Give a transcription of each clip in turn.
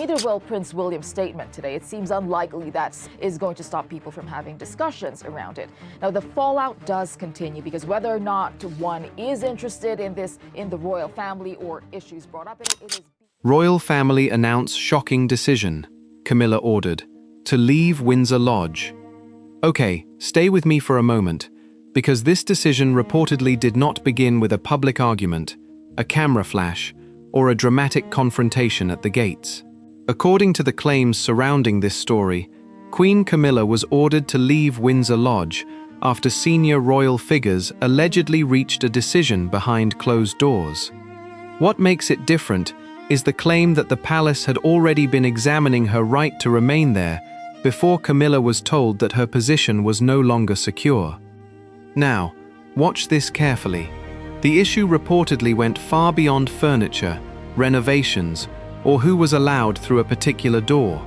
neither will Prince William's statement today. It seems unlikely that is going to stop people from having discussions around it. Now, the fallout does continue because whether or not one is interested in the royal family or issues brought up in it, it is... Royal family announce shocking decision, Camilla ordered, to leave Windsor Lodge. Okay, stay with me for a moment, because this decision reportedly did not begin with a public argument, a camera flash, or a dramatic confrontation at the gates. According to the claims surrounding this story, Queen Camilla was ordered to leave Windsor Lodge after senior royal figures allegedly reached a decision behind closed doors. What makes it different is the claim that the palace had already been examining her right to remain there before Camilla was told that her position was no longer secure. Now, watch this carefully. The issue reportedly went far beyond furniture, renovations, or who was allowed through a particular door.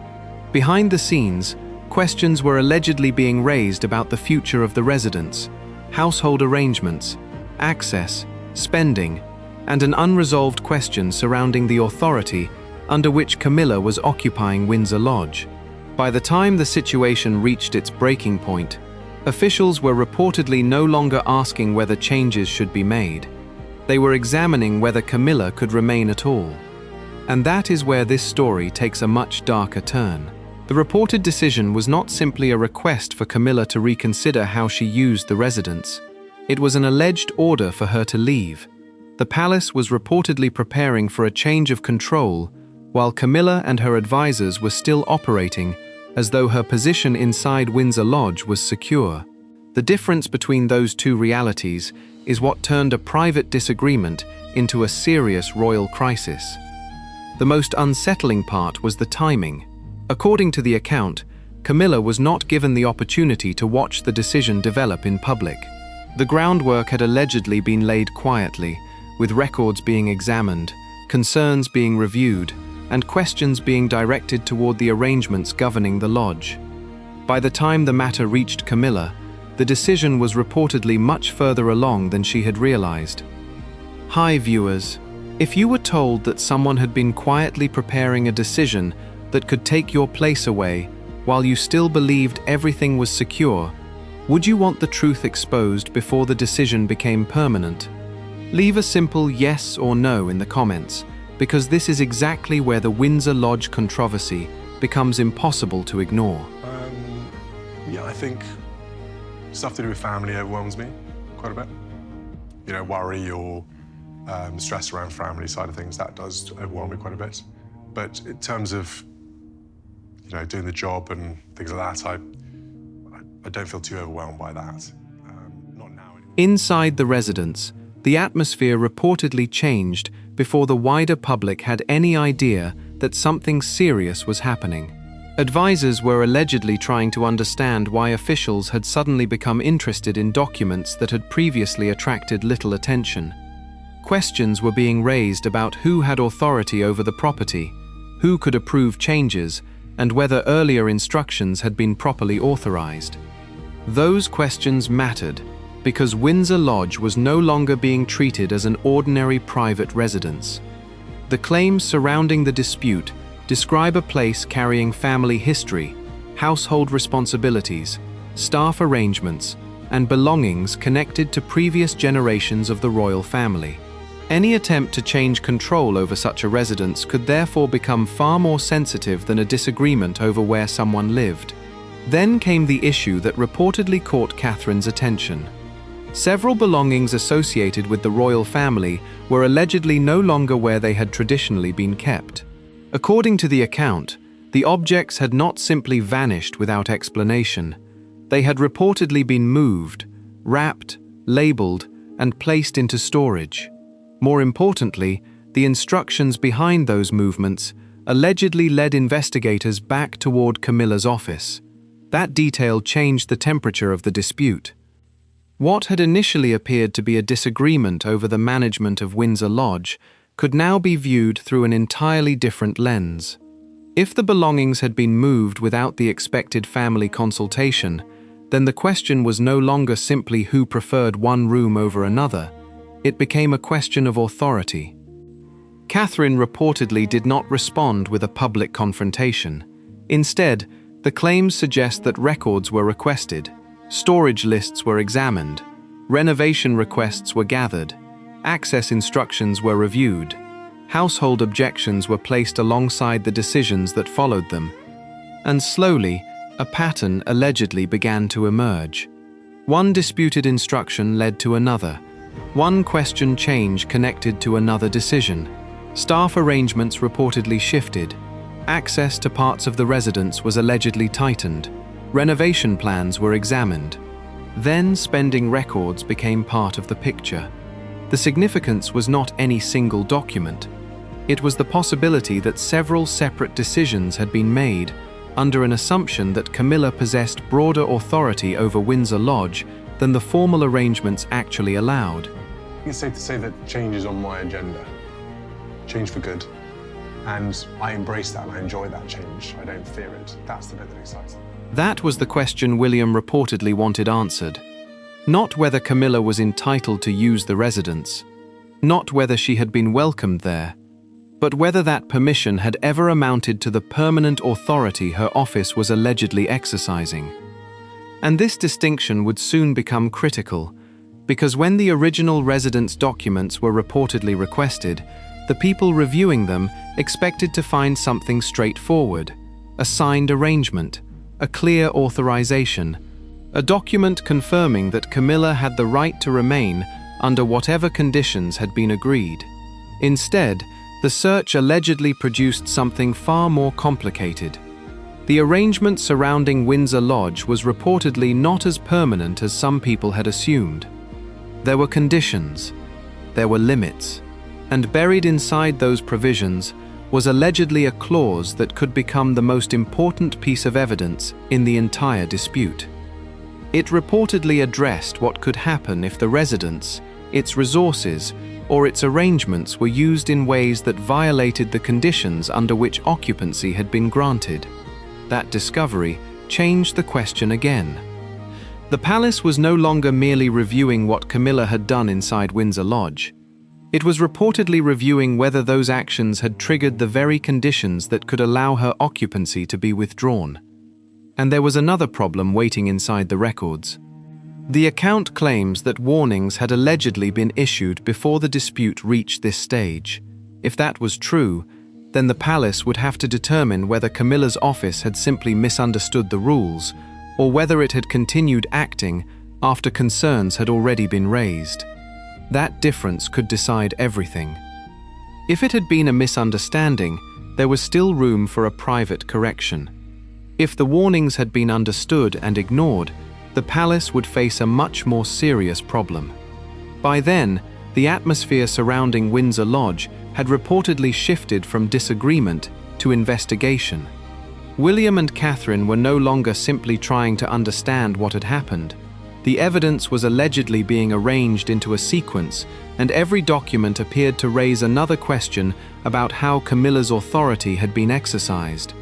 Behind the scenes, questions were allegedly being raised about the future of the residence, household arrangements, access, spending, and an unresolved question surrounding the authority under which Camilla was occupying Windsor Lodge. By the time the situation reached its breaking point, officials were reportedly no longer asking whether changes should be made. They were examining whether Camilla could remain at all. And that is where this story takes a much darker turn. The reported decision was not simply a request for Camilla to reconsider how she used the residence. It was an alleged order for her to leave. The palace was reportedly preparing for a change of control, while Camilla and her advisors were still operating as though her position inside Windsor Lodge was secure. The difference between those two realities is what turned a private disagreement into a serious royal crisis. The most unsettling part was the timing. According to the account, Camilla was not given the opportunity to watch the decision develop in public. The groundwork had allegedly been laid quietly, with records being examined, concerns being reviewed, and questions being directed toward the arrangements governing the lodge. By the time the matter reached Camilla, the decision was reportedly much further along than she had realized. Hi viewers, if you were told that someone had been quietly preparing a decision that could take your place away while you still believed everything was secure, would you want the truth exposed before the decision became permanent? Leave a simple yes or no in the comments, because this is exactly where the Windsor Lodge controversy becomes impossible to ignore. Yeah, I think stuff to do with family overwhelms me quite a bit. You know, worry or stress around family side of things, that does overwhelm me quite a bit. But in terms of, you know, doing the job and things like that, I don't feel too overwhelmed by that. Not now anymore. Inside the residence, the atmosphere reportedly changed before the wider public had any idea that something serious was happening. Advisors were allegedly trying to understand why officials had suddenly become interested in documents that had previously attracted little attention. Questions were being raised about who had authority over the property, who could approve changes, and whether earlier instructions had been properly authorized. Those questions mattered, because Windsor Lodge was no longer being treated as an ordinary private residence. The claims surrounding the dispute describe a place carrying family history, household responsibilities, staff arrangements, and belongings connected to previous generations of the royal family. Any attempt to change control over such a residence could therefore become far more sensitive than a disagreement over where someone lived. Then came the issue that reportedly caught Catherine's attention. Several belongings associated with the royal family were allegedly no longer where they had traditionally been kept. According to the account, the objects had not simply vanished without explanation. They had reportedly been moved, wrapped, labeled, and placed into storage. More importantly, the instructions behind those movements allegedly led investigators back toward Camilla's office. That detail changed the temperature of the dispute. What had initially appeared to be a disagreement over the management of Windsor Lodge could now be viewed through an entirely different lens. If the belongings had been moved without the expected family consultation, then the question was no longer simply who preferred one room over another. It became a question of authority. Catherine reportedly did not respond with a public confrontation. Instead, the claims suggest that records were requested, storage lists were examined, renovation requests were gathered, access instructions were reviewed, household objections were placed alongside the decisions that followed them, and slowly, a pattern allegedly began to emerge. One disputed instruction led to another. One question change connected to another decision. Staff arrangements reportedly shifted. Access to parts of the residence was allegedly tightened. Renovation plans were examined. Then spending records became part of the picture. The significance was not any single document. It was the possibility that several separate decisions had been made under an assumption that Camilla possessed broader authority over Windsor Lodge than the formal arrangements actually allowed. It's safe to say that change is on my agenda. Change for good. And I embrace that and I enjoy that change. I don't fear it. That's the bit that excites me. That was the question William reportedly wanted answered. Not whether Camilla was entitled to use the residence, not whether she had been welcomed there, but whether that permission had ever amounted to the permanent authority her office was allegedly exercising. And this distinction would soon become critical, because when the original residence documents were reportedly requested, the people reviewing them expected to find something straightforward: a signed arrangement, a clear authorization, a document confirming that Camilla had the right to remain under whatever conditions had been agreed. Instead, the search allegedly produced something far more complicated. The arrangement surrounding Windsor Lodge was reportedly not as permanent as some people had assumed. There were conditions, there were limits, and buried inside those provisions was allegedly a clause that could become the most important piece of evidence in the entire dispute. It reportedly addressed what could happen if the residence, its resources, or its arrangements were used in ways that violated the conditions under which occupancy had been granted. That discovery changed the question again. The palace was no longer merely reviewing what Camilla had done inside Windsor Lodge. It was reportedly reviewing whether those actions had triggered the very conditions that could allow her occupancy to be withdrawn. And there was another problem waiting inside the records. The account claims that warnings had allegedly been issued before the dispute reached this stage. If that was true, then the palace would have to determine whether Camilla's office had simply misunderstood the rules, or whether it had continued acting after concerns had already been raised. That difference could decide everything. If it had been a misunderstanding, there was still room for a private correction. If the warnings had been understood and ignored, the palace would face a much more serious problem. By then, the atmosphere surrounding Windsor Lodge had reportedly shifted from disagreement to investigation. William and Catherine were no longer simply trying to understand what had happened. The evidence was allegedly being arranged into a sequence, and every document appeared to raise another question about how Camilla's authority had been exercised.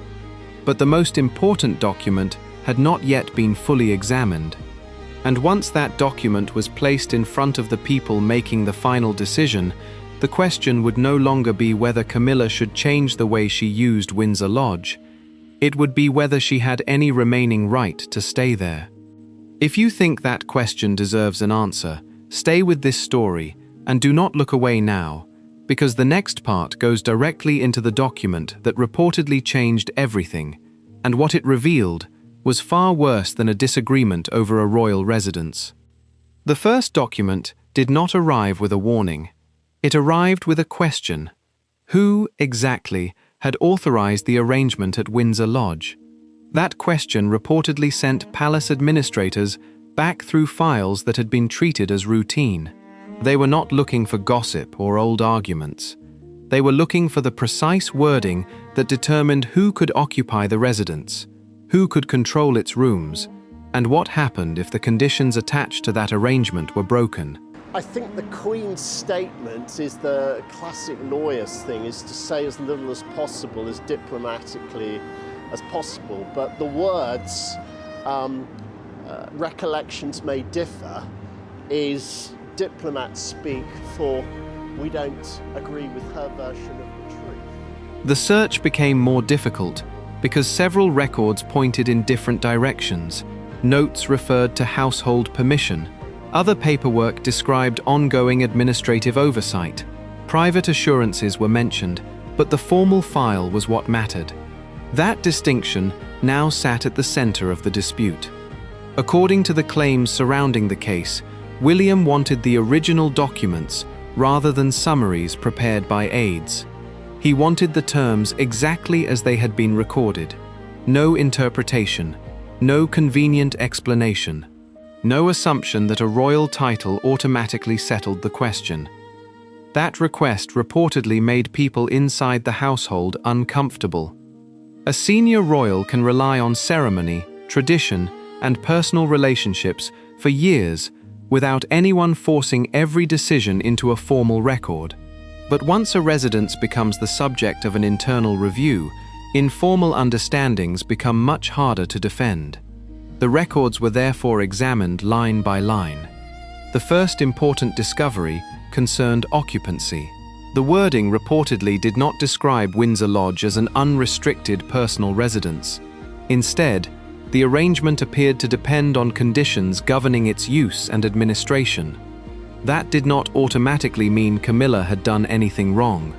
But the most important document had not yet been fully examined. And once that document was placed in front of the people making the final decision, the question would no longer be whether Camilla should change the way she used Windsor Lodge. It would be whether she had any remaining right to stay there. If you think that question deserves an answer, stay with this story and do not look away now, because the next part goes directly into the document that reportedly changed everything, and what it revealed was far worse than a disagreement over a royal residence. The first document did not arrive with a warning. It arrived with a question. Who, exactly, had authorized the arrangement at Windsor Lodge? That question reportedly sent palace administrators back through files that had been treated as routine. They were not looking for gossip or old arguments. They were looking for the precise wording that determined who could occupy the residence, who could control its rooms, and what happened if the conditions attached to that arrangement were broken. I think the Queen's statement is the classic lawyer's thing, is to say as little as possible, as diplomatically as possible. But the words, recollections may differ, is diplomats speak for we don't agree with her version of the truth. The search became more difficult because several records pointed in different directions. Notes referred to household permission. Other paperwork described ongoing administrative oversight. Private assurances were mentioned, but the formal file was what mattered. That distinction now sat at the center of the dispute. According to the claims surrounding the case, William wanted the original documents rather than summaries prepared by aides. He wanted the terms exactly as they had been recorded. No interpretation, no convenient explanation, no assumption that a royal title automatically settled the question. That request reportedly made people inside the household uncomfortable. A senior royal can rely on ceremony, tradition, and personal relationships for years without anyone forcing every decision into a formal record. But once a residence becomes the subject of an internal review, informal understandings become much harder to defend. The records were therefore examined line by line. The first important discovery concerned occupancy. The wording reportedly did not describe Windsor Lodge as an unrestricted personal residence. Instead, the arrangement appeared to depend on conditions governing its use and administration. That did not automatically mean Camilla had done anything wrong.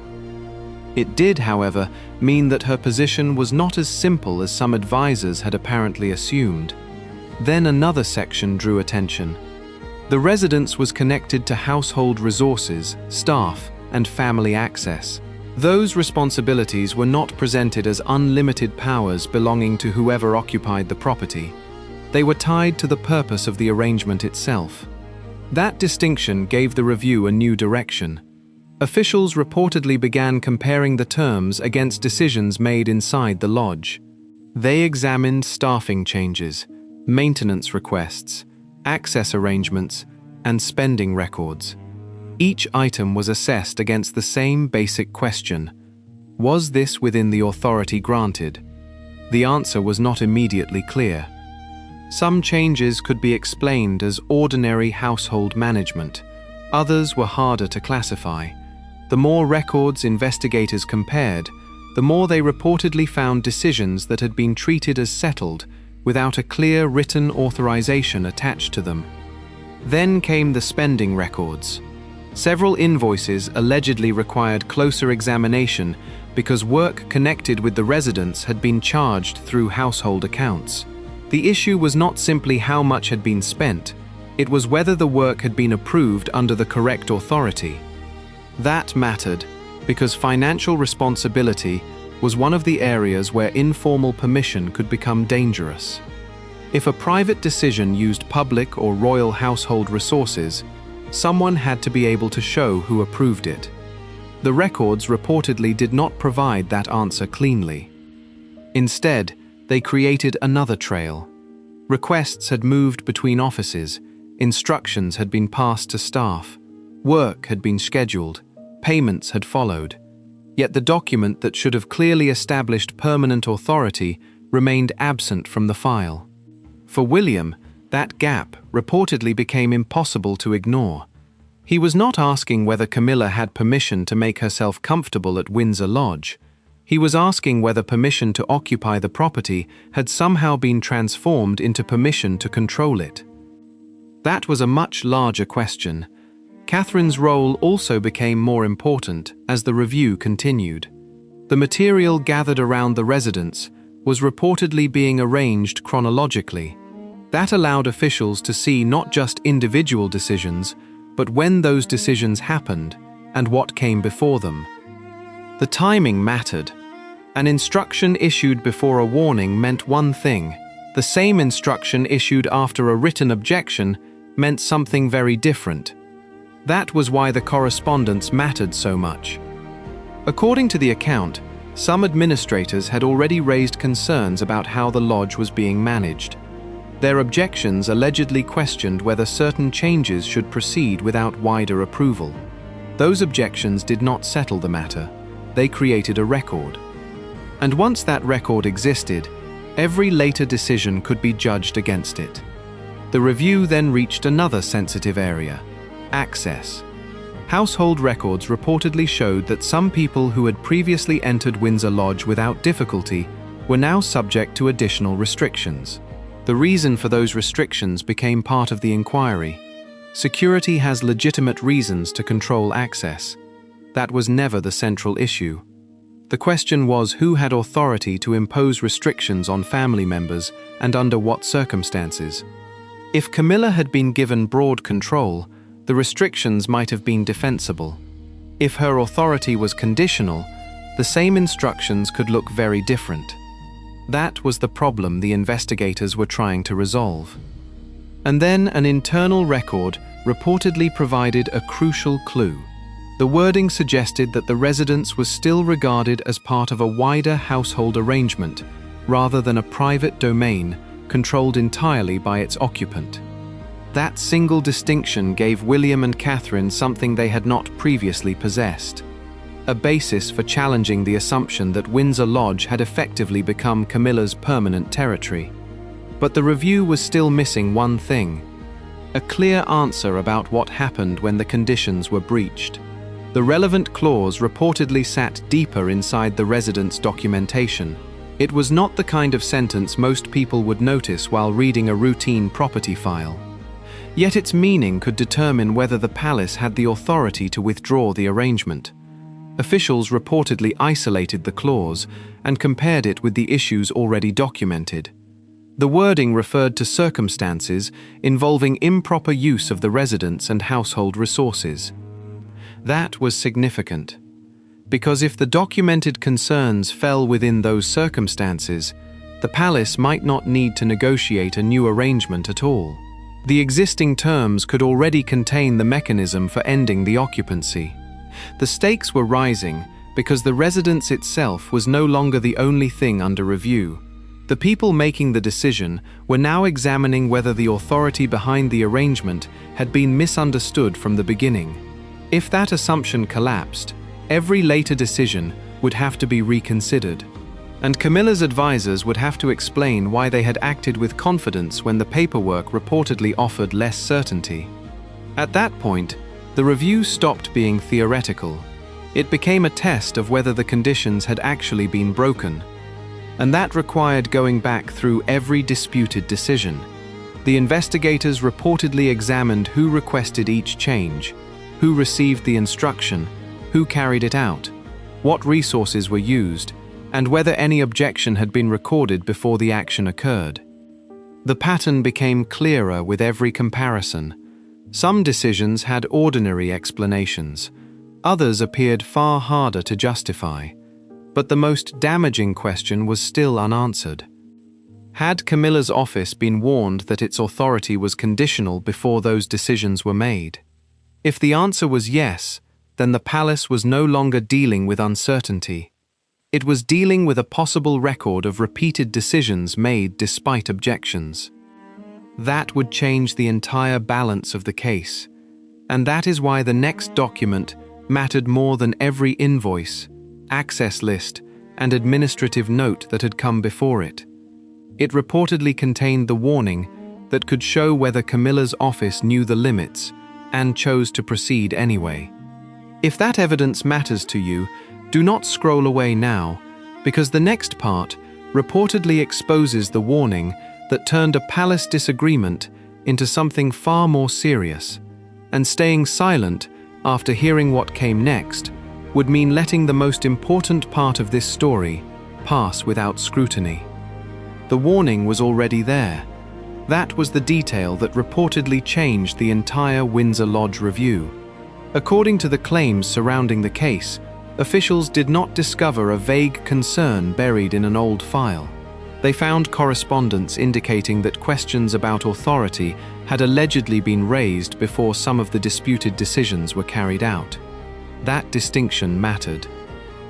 It did, however, mean that her position was not as simple as some advisors had apparently assumed. Then another section drew attention. The residence was connected to household resources, staff, and family access. Those responsibilities were not presented as unlimited powers belonging to whoever occupied the property. They were tied to the purpose of the arrangement itself. That distinction gave the review a new direction. Officials reportedly began comparing the terms against decisions made inside the lodge. They examined staffing changes, maintenance requests, access arrangements, and spending records. Each item was assessed against the same basic question: was this within the authority granted? The answer was not immediately clear. Some changes could be explained as ordinary household management. Others were harder to classify. The more records investigators compared, the more they reportedly found decisions that had been treated as settled without a clear written authorization attached to them. Then came the spending records. Several invoices allegedly required closer examination because work connected with the residence had been charged through household accounts. The issue was not simply how much had been spent, it was whether the work had been approved under the correct authority. That mattered because financial responsibility was one of the areas where informal permission could become dangerous. If a private decision used public or royal household resources, someone had to be able to show who approved it. The records reportedly did not provide that answer cleanly. Instead, they created another trail. Requests had moved between offices, instructions had been passed to staff, work had been scheduled, payments had followed. Yet the document that should have clearly established permanent authority remained absent from the file. For William, that gap reportedly became impossible to ignore. He was not asking whether Camilla had permission to make herself comfortable at Windsor Lodge. He was asking whether permission to occupy the property had somehow been transformed into permission to control it. That was a much larger question. Catherine's role also became more important as the review continued. The material gathered around the residence was reportedly being arranged chronologically. That allowed officials to see not just individual decisions, but when those decisions happened and what came before them. The timing mattered. An instruction issued before a warning meant one thing. The same instruction issued after a written objection meant something very different. That was why the correspondence mattered so much. According to the account, some administrators had already raised concerns about how the lodge was being managed. Their objections allegedly questioned whether certain changes should proceed without wider approval. Those objections did not settle the matter. They created a record. And once that record existed, every later decision could be judged against it. The review then reached another sensitive area: access. Household records reportedly showed that some people who had previously entered Windsor Lodge without difficulty were now subject to additional restrictions. The reason for those restrictions became part of the inquiry. Security has legitimate reasons to control access. That was never the central issue. The question was who had authority to impose restrictions on family members and under what circumstances. If Camilla had been given broad control, the restrictions might have been defensible. If her authority was conditional, the same instructions could look very different. That was the problem the investigators were trying to resolve. And then an internal record reportedly provided a crucial clue. The wording suggested that the residence was still regarded as part of a wider household arrangement, rather than a private domain controlled entirely by its occupant. That single distinction gave William and Catherine something they had not previously possessed: a basis for challenging the assumption that Windsor Lodge had effectively become Camilla's permanent territory. But the review was still missing one thing: a clear answer about what happened when the conditions were breached. The relevant clause reportedly sat deeper inside the residence documentation. It was not the kind of sentence most people would notice while reading a routine property file. Yet its meaning could determine whether the palace had the authority to withdraw the arrangement. Officials reportedly isolated the clause and compared it with the issues already documented. The wording referred to circumstances involving improper use of the residence and household resources. That was significant, because if the documented concerns fell within those circumstances, the palace might not need to negotiate a new arrangement at all. The existing terms could already contain the mechanism for ending the occupancy. The stakes were rising because the residence itself was no longer the only thing under review. The people making the decision were now examining whether the authority behind the arrangement had been misunderstood from the beginning. If that assumption collapsed, every later decision would have to be reconsidered, and Camilla's advisors would have to explain why they had acted with confidence when the paperwork reportedly offered less certainty. At that point, the review stopped being theoretical. It became a test of whether the conditions had actually been broken, and that required going back through every disputed decision. The investigators reportedly examined who requested each change, who received the instruction, who carried it out, what resources were used, and whether any objection had been recorded before the action occurred. The pattern became clearer with every comparison. Some decisions had ordinary explanations. Others appeared far harder to justify. But the most damaging question was still unanswered. Had Camilla's office been warned that its authority was conditional before those decisions were made? If the answer was yes, then the palace was no longer dealing with uncertainty. It was dealing with a possible record of repeated decisions made despite objections. That would change the entire balance of the case, and that is why the next document mattered more than every invoice, access list, and administrative note that had come before it. It reportedly contained the warning that could show whether Camilla's office knew the limits and chose to proceed anyway. If that evidence matters to you, do not scroll away now, because the next part reportedly exposes the warning that turned a palace disagreement into something far more serious, and staying silent after hearing what came next would mean letting the most important part of this story pass without scrutiny. The warning was already there. That was the detail that reportedly changed the entire Windsor Lodge review. According to the claims surrounding the case, officials did not discover a vague concern buried in an old file. They found correspondence indicating that questions about authority had allegedly been raised before some of the disputed decisions were carried out. That distinction mattered.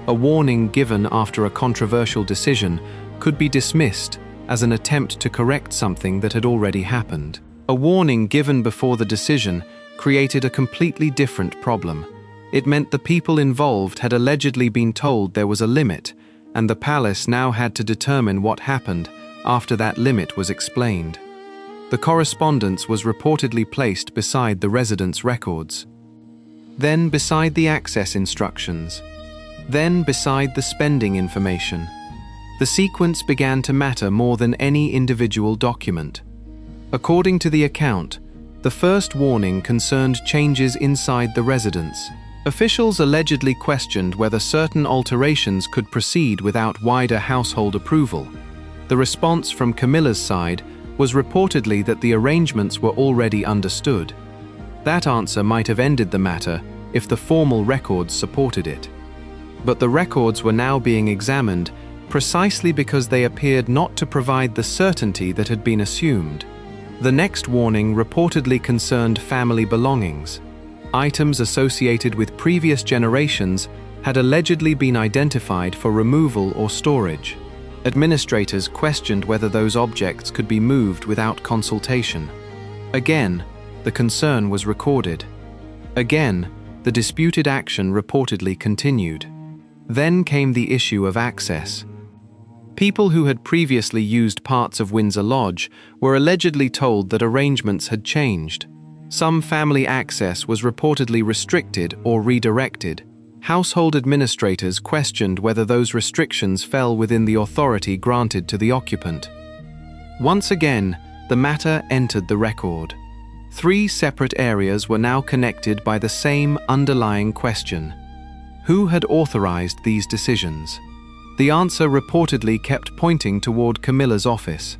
A warning given after a controversial decision could be dismissed as an attempt to correct something that had already happened. A warning given before the decision created a completely different problem. It meant the people involved had allegedly been told there was a limit, and the palace now had to determine what happened after that limit was explained. The correspondence was reportedly placed beside the residence records. then beside the access instructions, then beside the spending information. The sequence began to matter more than any individual document. According to the account, the first warning concerned changes inside the residence. Officials allegedly questioned whether certain alterations could proceed without wider household approval. The response from Camilla's side was reportedly that the arrangements were already understood. That answer might have ended the matter if the formal records supported it. But the records were now being examined precisely because they appeared not to provide the certainty that had been assumed. The next warning reportedly concerned family belongings. Items associated with previous generations had allegedly been identified for removal or storage. Administrators questioned whether those objects could be moved without consultation. Again, the concern was recorded. Again, the disputed action reportedly continued. Then came the issue of access. People who had previously used parts of Windsor Lodge were allegedly told that arrangements had changed. Some family access was reportedly restricted or redirected. Household administrators questioned whether those restrictions fell within the authority granted to the occupant. Once again, the matter entered the record. 3 separate areas were now connected by the same underlying question. Who had authorized these decisions? The answer reportedly kept pointing toward Camilla's office.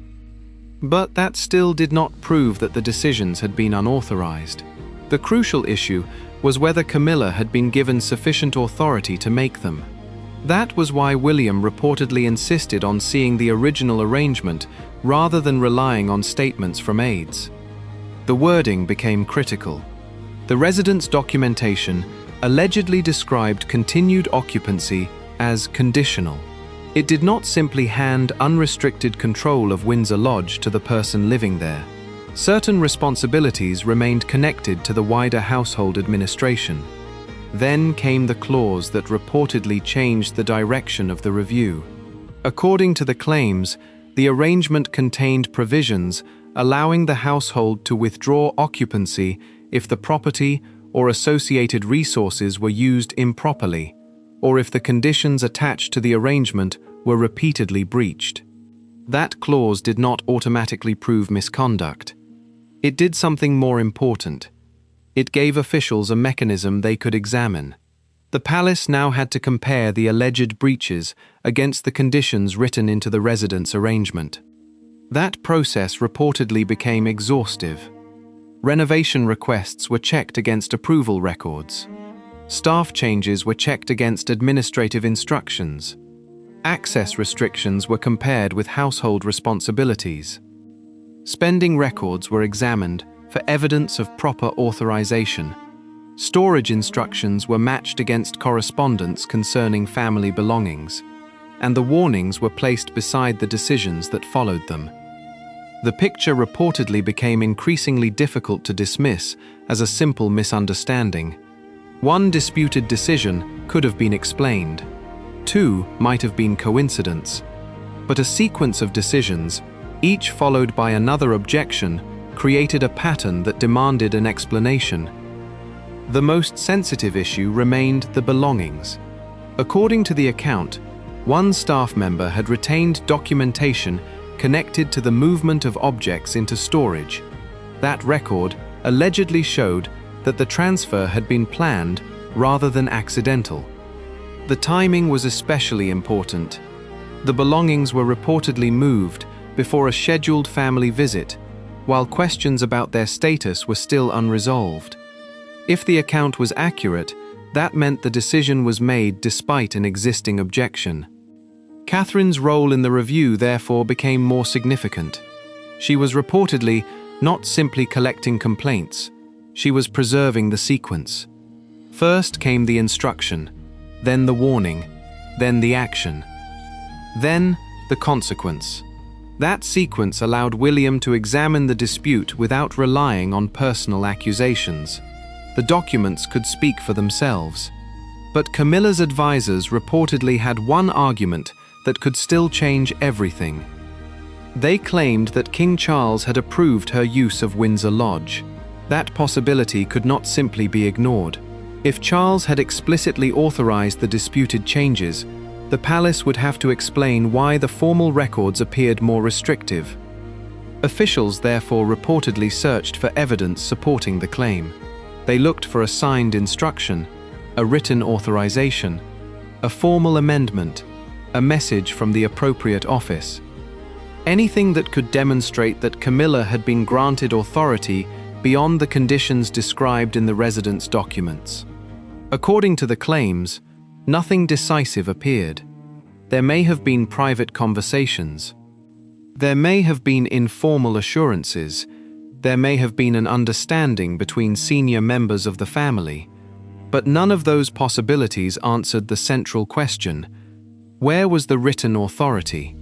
But that still did not prove that the decisions had been unauthorized. The crucial issue was whether Camilla had been given sufficient authority to make them. That was why William reportedly insisted on seeing the original arrangement rather than relying on statements from aides. The wording became critical. The residence documentation allegedly described continued occupancy as conditional. It did not simply hand unrestricted control of Windsor Lodge to the person living there. Certain responsibilities remained connected to the wider household administration. Then came the clause that reportedly changed the direction of the review. According to the claims, the arrangement contained provisions allowing the household to withdraw occupancy if the property or associated resources were used improperly, or if the conditions attached to the arrangement were repeatedly breached. That clause did not automatically prove misconduct. It did something more important. It gave officials a mechanism they could examine. The palace now had to compare the alleged breaches against the conditions written into the residence arrangement. That process reportedly became exhaustive. Renovation requests were checked against approval records. Staff changes were checked against administrative instructions. Access restrictions were compared with household responsibilities. Spending records were examined for evidence of proper authorization. Storage instructions were matched against correspondence concerning family belongings, and the warnings were placed beside the decisions that followed them. The picture reportedly became increasingly difficult to dismiss as a simple misunderstanding. One disputed decision could have been explained. 2 might have been coincidence. But a sequence of decisions, each followed by another objection, created a pattern that demanded an explanation. The most sensitive issue remained the belongings. According to the account, one staff member had retained documentation connected to the movement of objects into storage. That record allegedly showed that the transfer had been planned rather than accidental. The timing was especially important. The belongings were reportedly moved before a scheduled family visit, while questions about their status were still unresolved. If the account was accurate, that meant the decision was made despite an existing objection. Catherine's role in the review therefore became more significant. She was reportedly not simply collecting complaints, she was preserving the sequence. First came the instruction, then the warning, then the action, then the consequence. That sequence allowed William to examine the dispute without relying on personal accusations. The documents could speak for themselves. But Camilla's advisors reportedly had one argument that could still change everything. They claimed that King Charles had approved her use of Windsor Lodge. That possibility could not simply be ignored. If Charles had explicitly authorized the disputed changes, the palace would have to explain why the formal records appeared more restrictive. Officials therefore reportedly searched for evidence supporting the claim. They looked for a signed instruction, a written authorization, a formal amendment, a message from the appropriate office. Anything that could demonstrate that Camilla had been granted authority beyond the conditions described in the residence documents. According to the claims, nothing decisive appeared. There may have been private conversations. There may have been informal assurances. There may have been an understanding between senior members of the family. But none of those possibilities answered the central question: where was the written authority?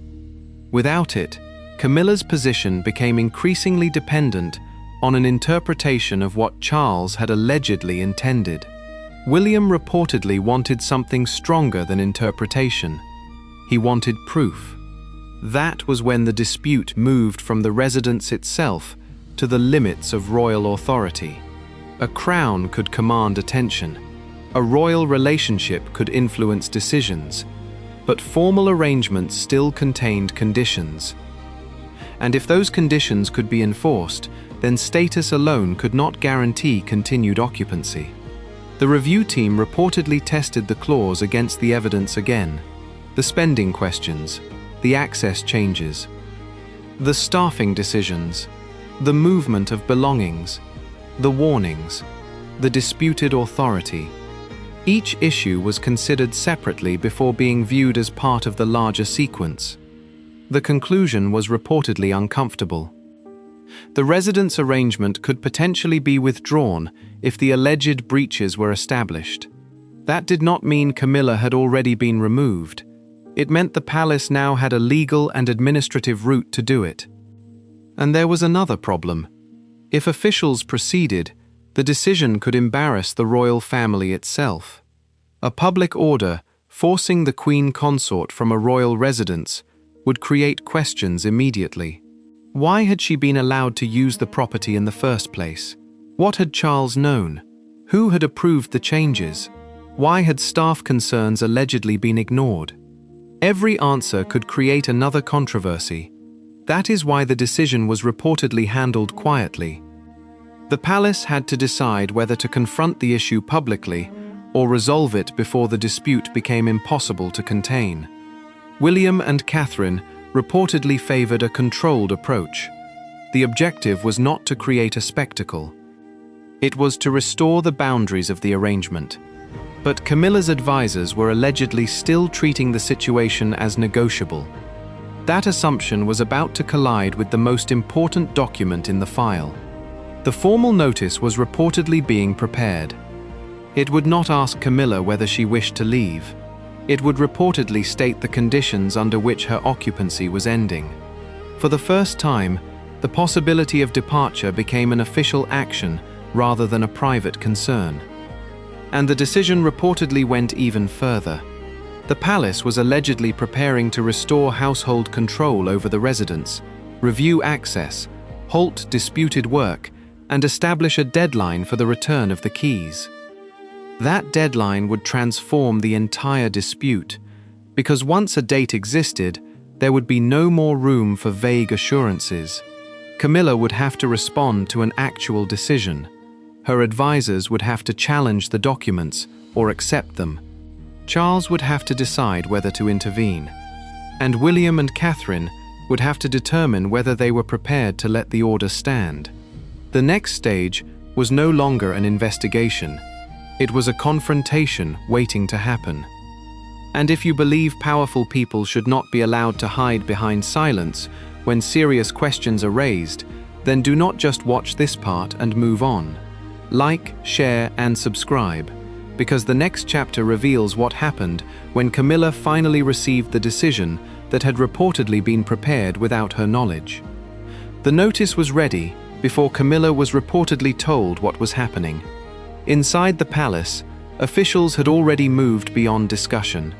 Without it, Camilla's position became increasingly dependent on an interpretation of what Charles had allegedly intended. William reportedly wanted something stronger than interpretation. He wanted proof. That was when the dispute moved from the residence itself to the limits of royal authority. A crown could command attention. A royal relationship could influence decisions. But formal arrangements still contained conditions. And if those conditions could be enforced, then status alone could not guarantee continued occupancy. The review team reportedly tested the clause against the evidence again. The spending questions, the access changes, the staffing decisions, the movement of belongings, the warnings, the disputed authority. Each issue was considered separately before being viewed as part of the larger sequence. The conclusion was reportedly uncomfortable. The residence arrangement could potentially be withdrawn if the alleged breaches were established. That did not mean Camilla had already been removed. It meant the palace now had a legal and administrative route to do it. And there was another problem. If officials proceeded, the decision could embarrass the royal family itself. A public order forcing the Queen Consort from a royal residence would create questions immediately. Why had she been allowed to use the property in the first place? What had Charles known? Who had approved the changes? Why had staff concerns allegedly been ignored? Every answer could create another controversy. That is why the decision was reportedly handled quietly. The palace had to decide whether to confront the issue publicly or resolve it before the dispute became impossible to contain. William and Catherine reportedly favored a controlled approach. The objective was not to create a spectacle. It was to restore the boundaries of the arrangement. But Camilla's advisors were allegedly still treating the situation as negotiable. That assumption was about to collide with the most important document in the file. The formal notice was reportedly being prepared. It would not ask Camilla whether she wished to leave. It would reportedly state the conditions under which her occupancy was ending. For the first time, the possibility of departure became an official action rather than a private concern. And the decision reportedly went even further. The palace was allegedly preparing to restore household control over the residence, review access, halt disputed work, and establish a deadline for the return of the keys. That deadline would transform the entire dispute, because once a date existed, there would be no more room for vague assurances. Camilla would have to respond to an actual decision. Her advisors would have to challenge the documents or accept them. Charles would have to decide whether to intervene. And William and Catherine would have to determine whether they were prepared to let the order stand. The next stage was no longer an investigation. It was a confrontation waiting to happen. And if you believe powerful people should not be allowed to hide behind silence when serious questions are raised, then do not just watch this part and move on. Like, share, and subscribe, because the next chapter reveals what happened when Camilla finally received the decision that had reportedly been prepared without her knowledge. The notice was ready before Camilla was reportedly told what was happening. Inside the palace, officials had already moved beyond discussion.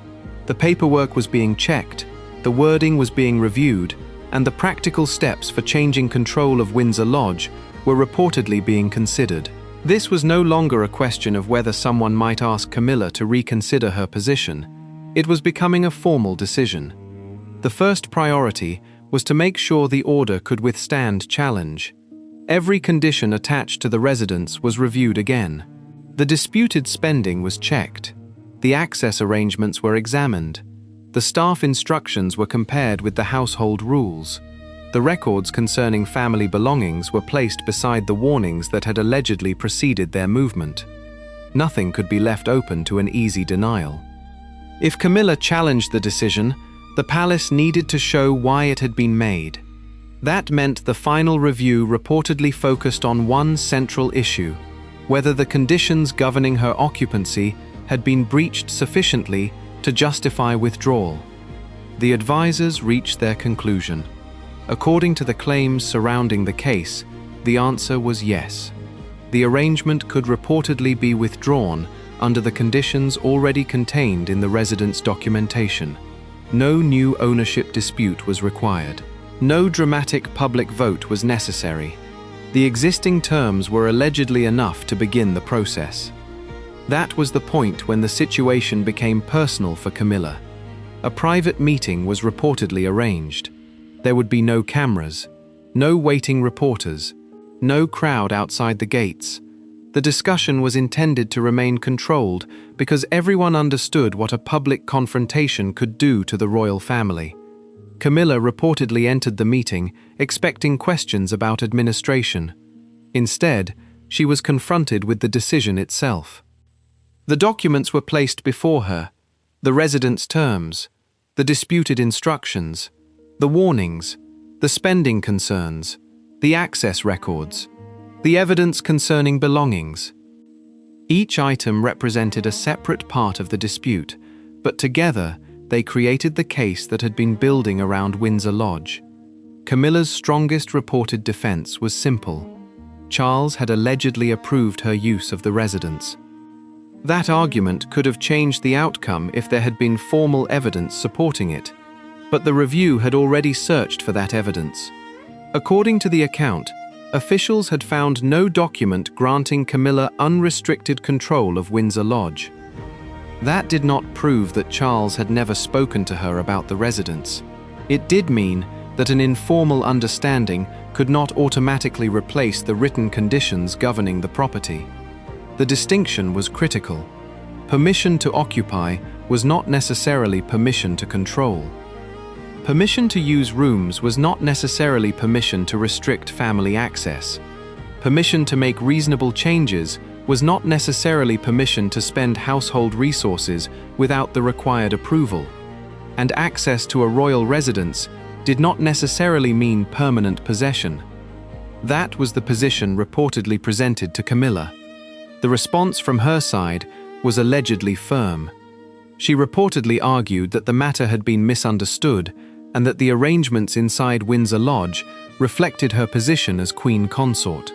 The paperwork was being checked, the wording was being reviewed, and the practical steps for changing control of Windsor Lodge were reportedly being considered. This was no longer a question of whether someone might ask Camilla to reconsider her position. It was becoming a formal decision. The first priority was to make sure the order could withstand challenge. Every condition attached to the residence was reviewed again. The disputed spending was checked. The access arrangements were examined. The staff instructions were compared with the household rules. The records concerning family belongings were placed beside the warnings that had allegedly preceded their movement. Nothing could be left open to an easy denial. If Camilla challenged the decision, the palace needed to show why it had been made. That meant the final review reportedly focused on one central issue: whether the conditions governing her occupancy had been breached sufficiently to justify withdrawal. The advisors reached their conclusion. According to the claims surrounding the case, the answer was yes. The arrangement could reportedly be withdrawn under the conditions already contained in the residence documentation. No new ownership dispute was required. No dramatic public vote was necessary. The existing terms were allegedly enough to begin the process. That was the point when the situation became personal for Camilla. A private meeting was reportedly arranged. There would be no cameras, no waiting reporters, no crowd outside the gates. The discussion was intended to remain controlled because everyone understood what a public confrontation could do to the royal family. Camilla reportedly entered the meeting expecting questions about administration. Instead, she was confronted with the decision itself. The documents were placed before her: the residence terms, the disputed instructions, the warnings, the spending concerns, the access records, the evidence concerning belongings. Each item represented a separate part of the dispute, but together they created the case that had been building around Windsor Lodge. Camilla's strongest reported defense was simple: Charles had allegedly approved her use of the residence. That argument could have changed the outcome if there had been formal evidence supporting it, but the review had already searched for that evidence. According to the account, officials had found no document granting Camilla unrestricted control of Windsor Lodge. That did not prove that Charles had never spoken to her about the residence. It did mean that an informal understanding could not automatically replace the written conditions governing the property. The distinction was critical. Permission to occupy was not necessarily permission to control. Permission to use rooms was not necessarily permission to restrict family access. Permission to make reasonable changes was not necessarily permission to spend household resources without the required approval. And access to a royal residence did not necessarily mean permanent possession. That was the position reportedly presented to Camilla. The response from her side was allegedly firm. She reportedly argued that the matter had been misunderstood and that the arrangements inside Windsor Lodge reflected her position as Queen Consort.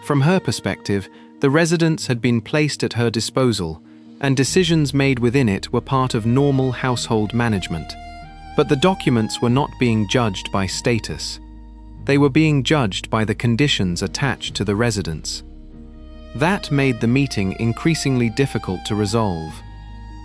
From her perspective, the residence had been placed at her disposal, and decisions made within it were part of normal household management. But the documents were not being judged by status. They were being judged by the conditions attached to the residence. That made the meeting increasingly difficult to resolve.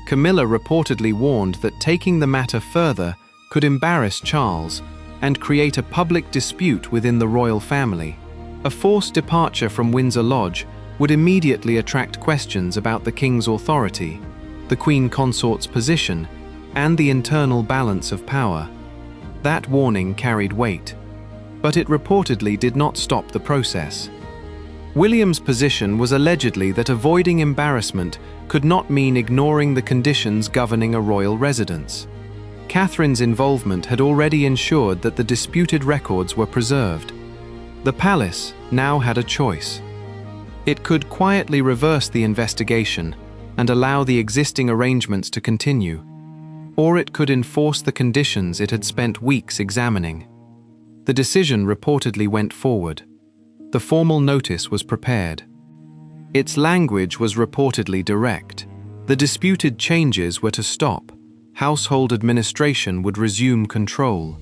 Camilla reportedly warned that taking the matter further could embarrass Charles and create a public dispute within the royal family. A forced departure from Windsor Lodge would immediately attract questions about the king's authority, the Queen Consort's position, and the internal balance of power. That warning carried weight, but it reportedly did not stop the process. William's position was allegedly that avoiding embarrassment could not mean ignoring the conditions governing a royal residence. Catherine's involvement had already ensured that the disputed records were preserved. The palace now had a choice. It could quietly reverse the investigation and allow the existing arrangements to continue, or it could enforce the conditions it had spent weeks examining. The decision reportedly went forward. The formal notice was prepared. Its language was reportedly direct. The disputed changes were to stop. Household administration would resume control.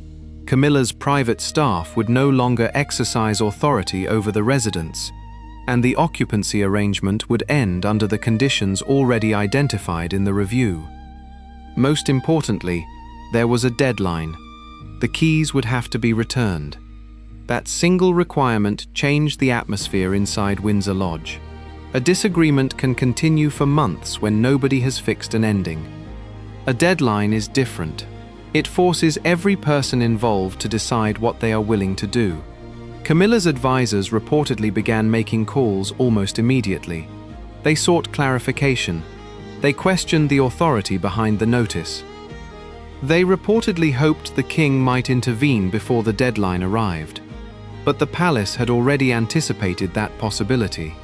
Camilla's private staff would no longer exercise authority over the residence. and the occupancy arrangement would end under the conditions already identified in the review. Most importantly, there was a deadline. The keys would have to be returned. That single requirement changed the atmosphere inside Windsor Lodge. A disagreement can continue for months when nobody has fixed an ending. A deadline is different. It forces every person involved to decide what they are willing to do. Camilla's advisors reportedly began making calls almost immediately. They sought clarification. They questioned the authority behind the notice. They reportedly hoped the king might intervene before the deadline arrived. But the palace had already anticipated that possibility.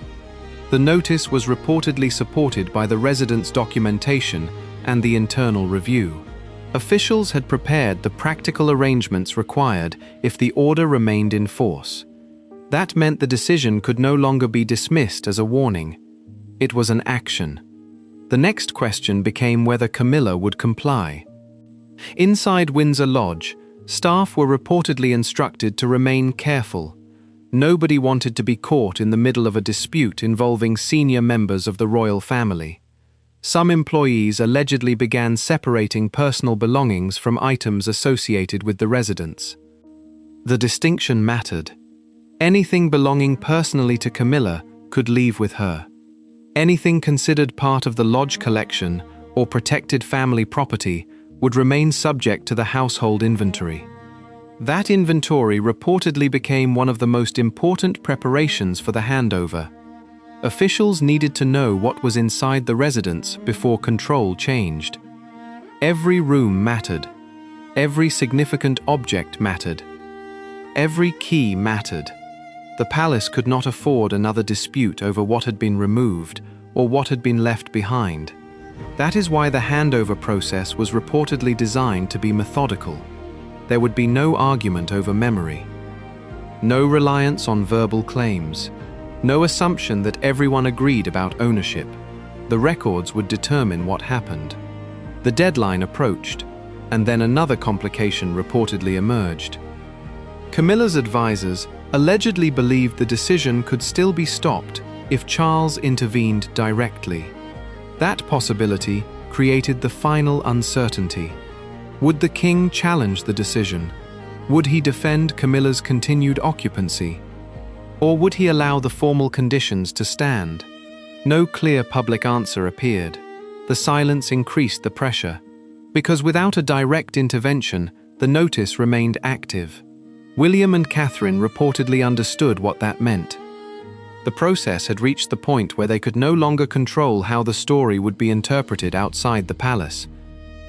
The notice was reportedly supported by the residents' documentation and the internal review. Officials had prepared the practical arrangements required if the order remained in force. That meant the decision could no longer be dismissed as a warning. It was an action. The next question became whether Camilla would comply. Inside Windsor Lodge, staff were reportedly instructed to remain careful. Nobody wanted to be caught in the middle of a dispute involving senior members of the royal family. Some employees allegedly began separating personal belongings from items associated with the residents. The distinction mattered. Anything belonging personally to Camilla could leave with her. Anything considered part of the lodge collection or protected family property would remain subject to the household inventory. That inventory reportedly became one of the most important preparations for the handover. Officials needed to know what was inside the residence before control changed. Every room mattered. Every significant object mattered. Every key mattered. The palace could not afford another dispute over what had been removed or what had been left behind. That is why the handover process was reportedly designed to be methodical. There would be no argument over memory. No reliance on verbal claims. No assumption that everyone agreed about ownership. The records would determine what happened. The deadline approached, and then another complication reportedly emerged. Camilla's advisors allegedly believed the decision could still be stopped if Charles intervened directly. That possibility created the final uncertainty. Would the king challenge the decision? Would he defend Camilla's continued occupancy? Or would he allow the formal conditions to stand? No clear public answer appeared. The silence increased the pressure. Because without a direct intervention, the notice remained active. William and Catherine reportedly understood what that meant. The process had reached the point where they could no longer control how the story would be interpreted outside the palace.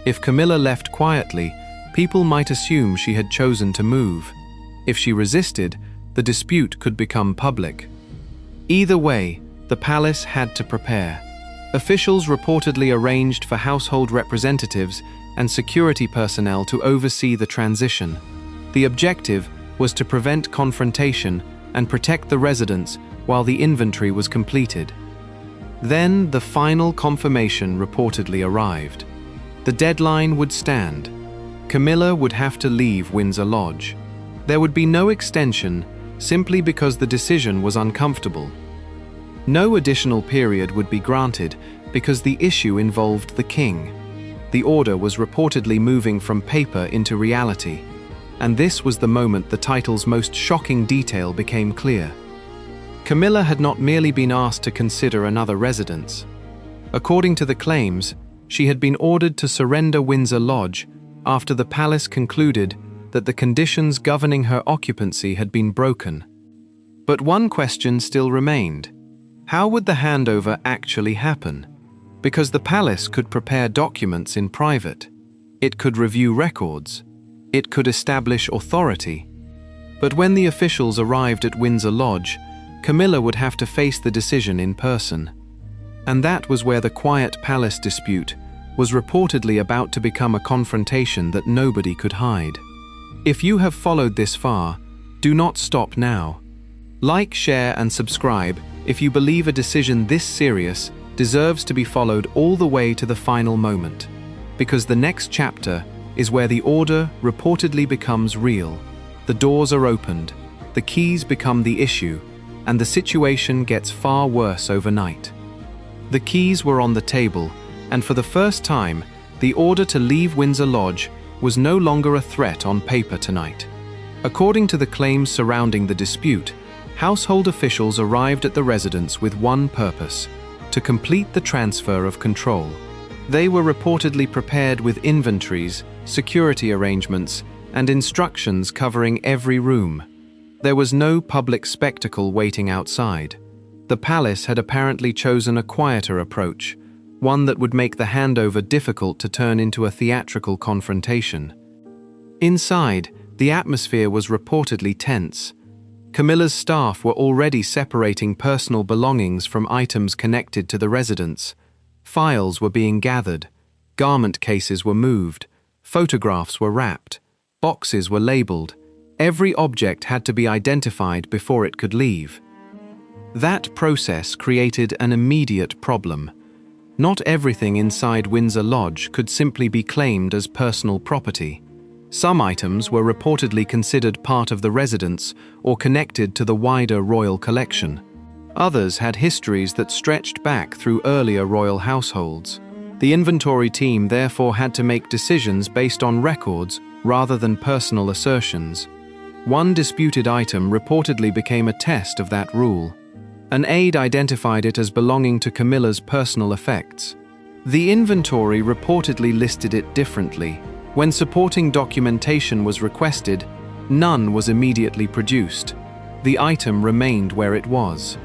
If Camilla left quietly, people might assume she had chosen to move. If she resisted, the dispute could become public. Either way, the palace had to prepare. Officials reportedly arranged for household representatives and security personnel to oversee the transition. The objective was to prevent confrontation and protect the residents while the inventory was completed. Then the final confirmation reportedly arrived. The deadline would stand. Camilla would have to leave Windsor Lodge. There would be no extension simply because the decision was uncomfortable. No additional period would be granted because the issue involved the king. The order was reportedly moving from paper into reality, and this was the moment the title's most shocking detail became clear. Camilla had not merely been asked to consider another residence. According to the claims, she had been ordered to surrender Windsor Lodge after the palace concluded that the conditions governing her occupancy had been broken. But one question still remained. How would the handover actually happen? Because the palace could prepare documents in private. It could review records. It could establish authority. But when the officials arrived at Windsor Lodge, Camilla would have to face the decision in person. And that was where the quiet palace dispute was reportedly about to become a confrontation that nobody could hide. If you have followed this far, do not stop now. Like, share, and subscribe if you believe a decision this serious deserves to be followed all the way to the final moment. Because the next chapter is where the order reportedly becomes real. The doors are opened, the keys become the issue, and the situation gets far worse overnight. The keys were on the table, and for the first time, the order to leave Windsor Lodge was no longer a threat on paper tonight. According to the claims surrounding the dispute, household officials arrived at the residence with one purpose: to complete the transfer of control. They were reportedly prepared with inventories, security arrangements, and instructions covering every room. There was no public spectacle waiting outside. The palace had apparently chosen a quieter approach, one that would make the handover difficult to turn into a theatrical confrontation. Inside, the atmosphere was reportedly tense. Camilla's staff were already separating personal belongings from items connected to the residence. Files were being gathered, garment cases were moved, photographs were wrapped, boxes were labeled. Every object had to be identified before it could leave. That process created an immediate problem. Not everything inside Windsor Lodge could simply be claimed as personal property. Some items were reportedly considered part of the residence or connected to the wider royal collection. Others had histories that stretched back through earlier royal households. The inventory team therefore had to make decisions based on records rather than personal assertions. One disputed item reportedly became a test of that rule. An aide identified it as belonging to Camilla's personal effects. The inventory reportedly listed it differently. When supporting documentation was requested, none was immediately produced. The item remained where it was.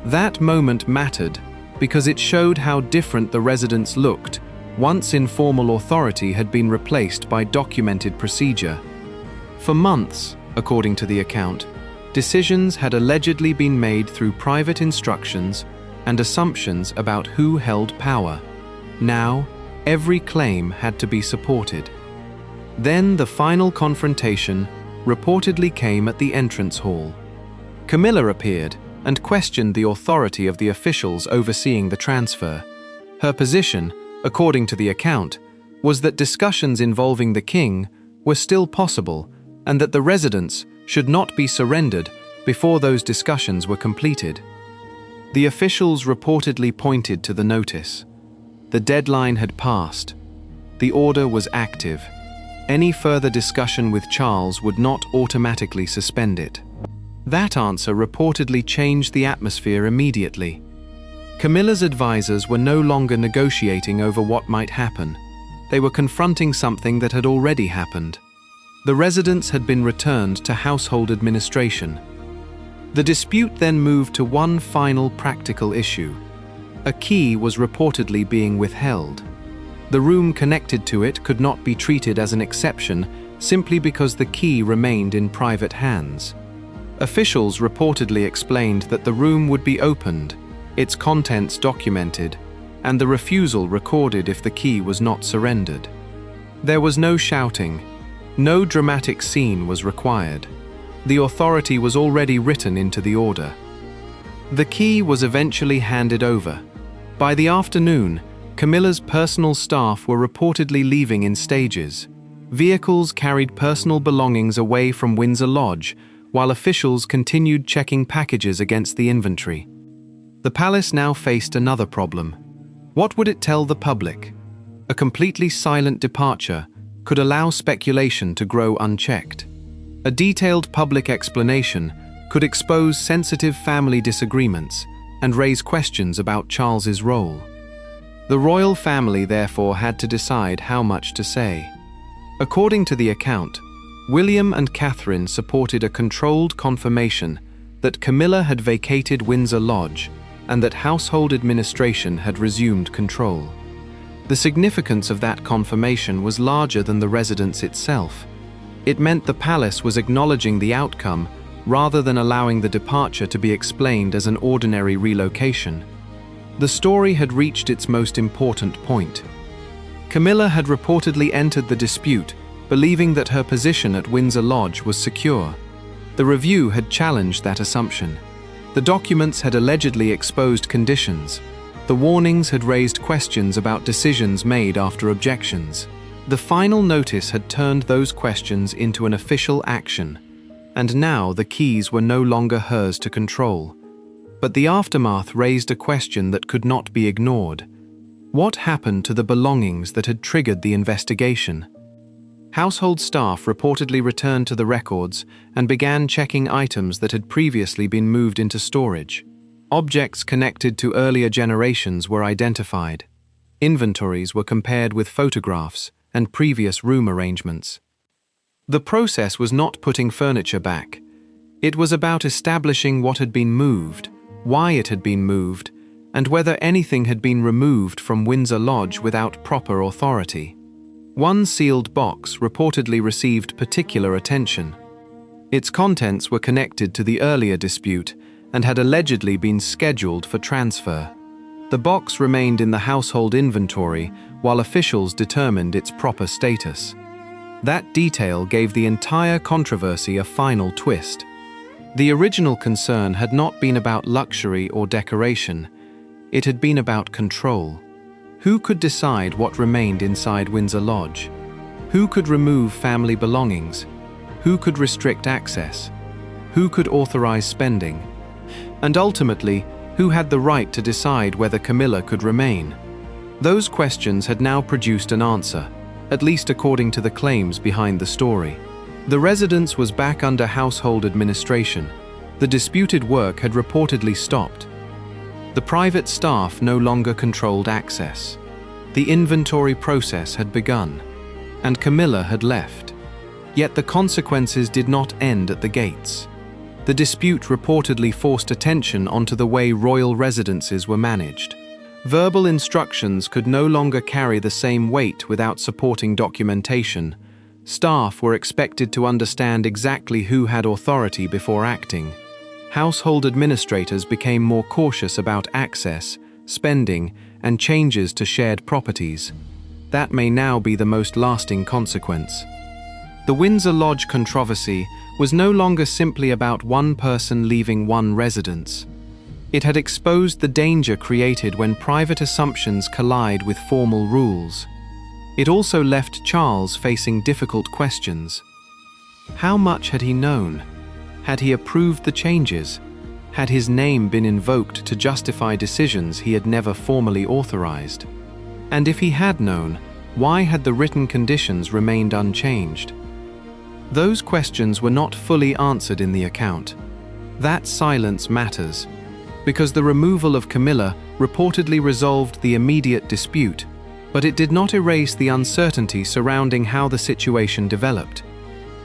That moment mattered because it showed how different the residence looked once informal authority had been replaced by documented procedure. For months, according to the account, decisions had allegedly been made through private instructions and assumptions about who held power. Now, every claim had to be supported. Then the final confrontation reportedly came at the entrance hall. Camilla appeared and questioned the authority of the officials overseeing the transfer. Her position, according to the account, was that discussions involving the king were still possible and that the residence should not be surrendered before those discussions were completed. The officials reportedly pointed to the notice. The deadline had passed. The order was active. Any further discussion with Charles would not automatically suspend it. That answer reportedly changed the atmosphere immediately. Camilla's advisors were no longer negotiating over what might happen. They were confronting something that had already happened. The residence had been returned to household administration. The dispute then moved to one final practical issue. A key was reportedly being withheld. The room connected to it could not be treated as an exception simply because the key remained in private hands. Officials reportedly explained that the room would be opened, its contents documented, and the refusal recorded if the key was not surrendered. There was no shouting. No dramatic scene was required. The authority was already written into the order. The key was eventually handed over. By the afternoon, Camilla's personal staff were reportedly leaving in stages. Vehicles carried personal belongings away from Windsor Lodge, while officials continued checking packages against the inventory. The palace now faced another problem. What would it tell the public? A completely silent departure could allow speculation to grow unchecked. A detailed public explanation could expose sensitive family disagreements and raise questions about Charles's role. The royal family therefore had to decide how much to say. According to the account, William and Catherine supported a controlled confirmation that Camilla had vacated Windsor Lodge and that household administration had resumed control. The significance of that confirmation was larger than the residence itself. It meant the palace was acknowledging the outcome rather than allowing the departure to be explained as an ordinary relocation. The story had reached its most important point. Camilla had reportedly entered the dispute believing that her position at Windsor Lodge was secure. The review had challenged that assumption. The documents had allegedly exposed conditions. The warnings had raised questions about decisions made after objections. The final notice had turned those questions into an official action. and now the keys were no longer hers to control. But the aftermath raised a question that could not be ignored. What happened to the belongings that had triggered the investigation? Household staff reportedly returned to the records and began checking items that had previously been moved into storage. Objects connected to earlier generations were identified. Inventories were compared with photographs and previous room arrangements. The process was not putting furniture back. It was about establishing what had been moved, why it had been moved, and whether anything had been removed from Windsor Lodge without proper authority. One sealed box reportedly received particular attention. Its contents were connected to the earlier dispute and had allegedly been scheduled for transfer. The box remained in the household inventory while officials determined its proper status. That detail gave the entire controversy a final twist. The original concern had not been about luxury or decoration. It had been about control. Who could decide what remained inside Windsor Lodge? Who could remove family belongings? Who could restrict access? Who could authorize spending? And ultimately, who had the right to decide whether Camilla could remain? Those questions had now produced an answer, at least according to the claims behind the story. The residence was back under household administration. The disputed work had reportedly stopped. The private staff no longer controlled access. The inventory process had begun, and Camilla had left. Yet the consequences did not end at the gates. The dispute reportedly forced attention onto the way royal residences were managed. Verbal instructions could no longer carry the same weight without supporting documentation. Staff were expected to understand exactly who had authority before acting. Household administrators became more cautious about access, spending, and changes to shared properties. That may now be the most lasting consequence. The Windsor Lodge controversy was no longer simply about one person leaving one residence. It had exposed the danger created when private assumptions collide with formal rules. It also left Charles facing difficult questions. How much had he known? Had he approved the changes? Had his name been invoked to justify decisions he had never formally authorized? And if he had known, why had the written conditions remained unchanged? Those questions were not fully answered in the account. That silence matters, because the removal of Camilla reportedly resolved the immediate dispute, but it did not erase the uncertainty surrounding how the situation developed.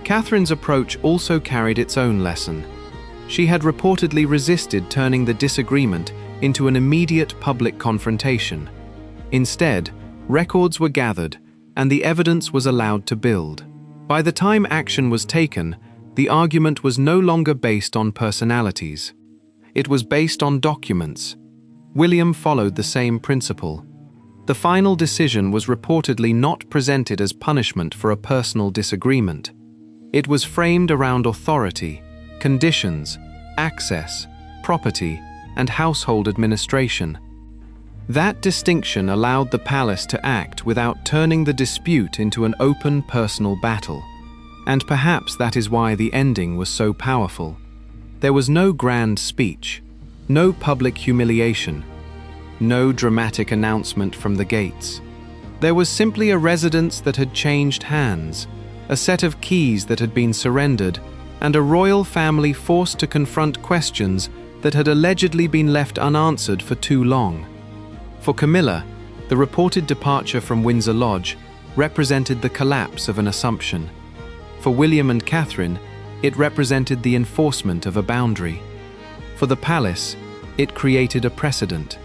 Catherine's approach also carried its own lesson. She had reportedly resisted turning the disagreement into an immediate public confrontation. Instead, records were gathered, and the evidence was allowed to build. By the time action was taken, the argument was no longer based on personalities. It was based on documents. William followed the same principle. The final decision was reportedly not presented as punishment for a personal disagreement. It was framed around authority, conditions, access, property, and household administration. That distinction allowed the palace to act without turning the dispute into an open personal battle. And perhaps that is why the ending was so powerful. There was no grand speech, no public humiliation, no dramatic announcement from the gates. There was simply a residence that had changed hands, a set of keys that had been surrendered, and a royal family forced to confront questions that had allegedly been left unanswered for too long. For Camilla, the reported departure from Windsor Lodge represented the collapse of an assumption. For William and Catherine, it represented the enforcement of a boundary. For the palace, it created a precedent.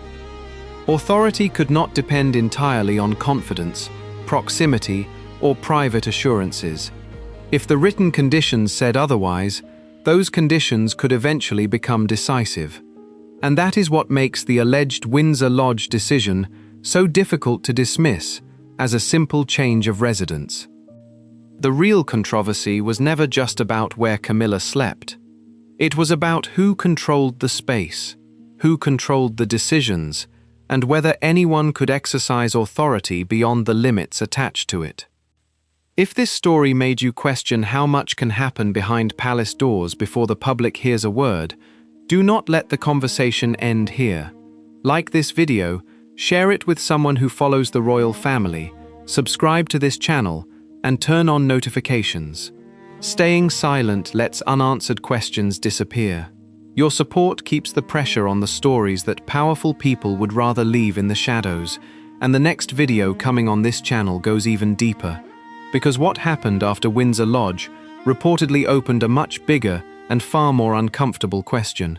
Authority could not depend entirely on confidence, proximity, or private assurances. If the written conditions said otherwise, those conditions could eventually become decisive. And that is what makes the alleged Windsor Lodge decision so difficult to dismiss as a simple change of residence. The real controversy was never just about where Camilla slept. It was about who controlled the space, who controlled the decisions, and whether anyone could exercise authority beyond the limits attached to it. If this story made you question how much can happen behind palace doors before the public hears a word, do not let the conversation end here. Like this video, share it with someone who follows the royal family, subscribe to this channel, and turn on notifications. Staying silent lets unanswered questions disappear. Your support keeps the pressure on the stories that powerful people would rather leave in the shadows, and the next video coming on this channel goes even deeper. Because what happened after Windsor Lodge reportedly opened a much bigger and far more uncomfortable question.